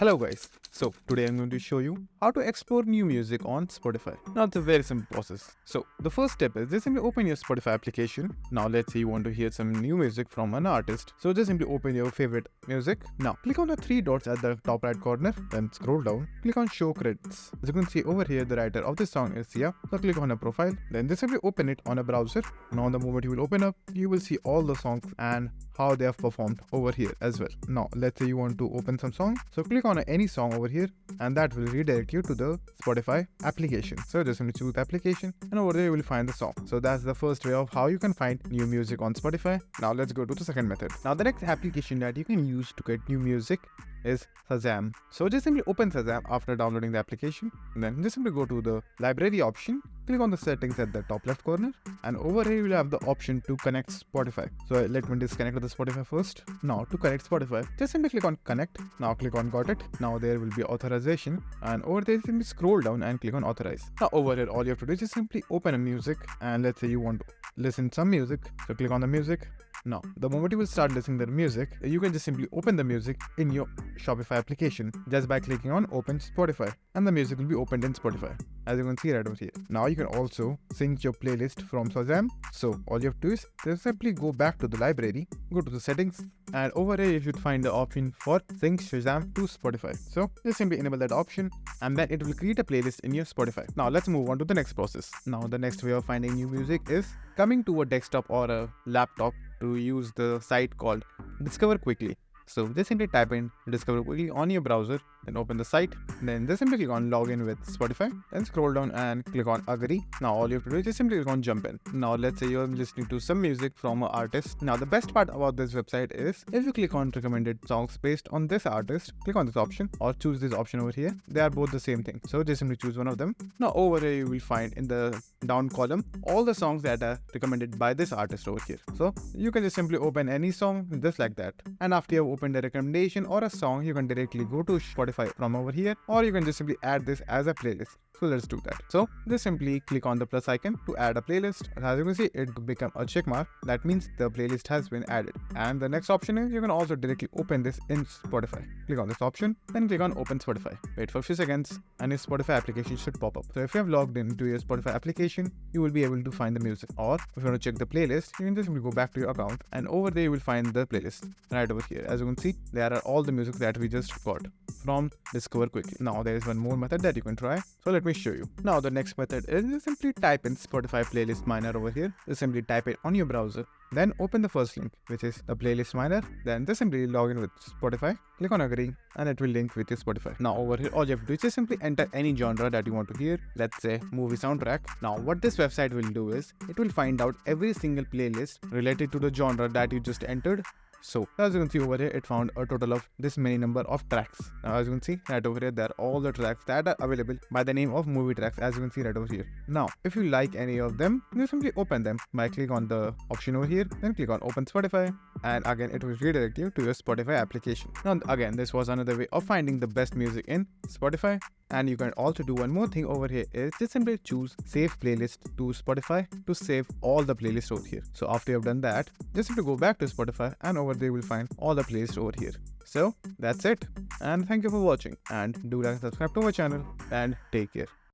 Hello guys, so today I'm going to show you how to explore new music on Spotify. Now it's a very simple process. So the first step is just simply open your Spotify application. Now let's say you want to hear some new music from an artist. So just simply open your favorite music. Now click on the three dots at the top right corner, then scroll down, click on show credits. As you can see over here, the writer of this song is Sia. So click on a profile, then just simply open it on a browser. Now the moment you will open up, you will see all the songs and how they have performed over here as well. Now let's say you want to open some song, so click on any song over here and that will redirect you to the Spotify application. So just simply choose the application and over there you will find the song. So that's the first way of how you can find new music on Spotify. Now let's go to the second method. Now the next application that you can use to get new music is Shazam. So just simply open Shazam after downloading the application, and then just simply go to the library option, click on the settings at the top left corner, and over here you will have the option to connect Spotify. So let me disconnect with the Spotify first. Now to connect Spotify, just simply click on connect. Now click on got it. Now there will be authorization, and over there simply scroll down and click on authorize. Now over here all you have to do is just simply open a music, and let's say you want to listen some music, so click on the music. Now, the moment you will start listening to the music, you can just simply open the music in your Shopify application just by clicking on Open Spotify, and the music will be opened in Spotify, as you can see right over here. Now you can also sync your playlist from Shazam. So all you have to do is just simply go back to the library, go to the settings, and over here you should find the option for sync Shazam to Spotify. So just simply enable that option, and then it will create a playlist in your Spotify. Now let's move on to the next process. Now the next way of finding new music is coming to a desktop or a laptop to use the site called Discover Quickly. So just simply type in Discover Quickly on your browser, then open the site, then just simply click on login with Spotify, then scroll down and click on agree. Now all you have to do is just simply click on jump in. Now let's say you're listening to some music from an artist. Now the best part about this website is if you click on recommended songs based on this artist, click on this option or choose this option over here. They are both the same thing. So just simply choose one of them. Now over here you will find in the down column all the songs that are recommended by this artist over here. So you can just simply open any song just like that. And after you have opened a recommendation or a song, you can directly go to Spotify from over here, or you can just simply add this as a playlist. So let's do that. So just simply click on the plus icon to add a playlist, and as you can see it become a check mark. That means the playlist has been added. And the next option is you can also directly open this in Spotify. Click on this option, then click on open Spotify. Wait for a few seconds and your Spotify application should pop up. So if you have logged into your Spotify application, you will be able to find the music. Or if you want to check the playlist, you can just simply go back to your account, and over there you will find the playlist right over here. As you can see, there are all the music that we just got from Discover Quickly. Now there is one more method that you can try, so let me show you. Now the next method is just simply type in Spotify playlist miner over here. Just simply type it on your browser, then open the first link, which is the playlist miner. Then just simply log in with Spotify, click on agree, and it will link with your Spotify. Now over here all you have to do is just simply enter any genre that you want to hear. Let's say movie soundtrack. Now what this website will do is it will find out every single playlist related to the genre that you just entered. So as you can see over here, it found a total of this many number of tracks. Now as you can see right over here, there are all the tracks that are available by the name of movie tracks, as you can see right over here. Now if you like any of them, you simply open them by click on the option over here, then click on open Spotify, and again it will redirect you to your Spotify application. Now again, this was another way of finding the best music in Spotify. And you can also do one more thing over here is just simply choose save playlist to Spotify to save all the playlists over here. So after you have done that, just simply go back to Spotify, and over there you will find all the playlists over here. So that's it, and thank you for watching, and do like and subscribe to our channel, and take care.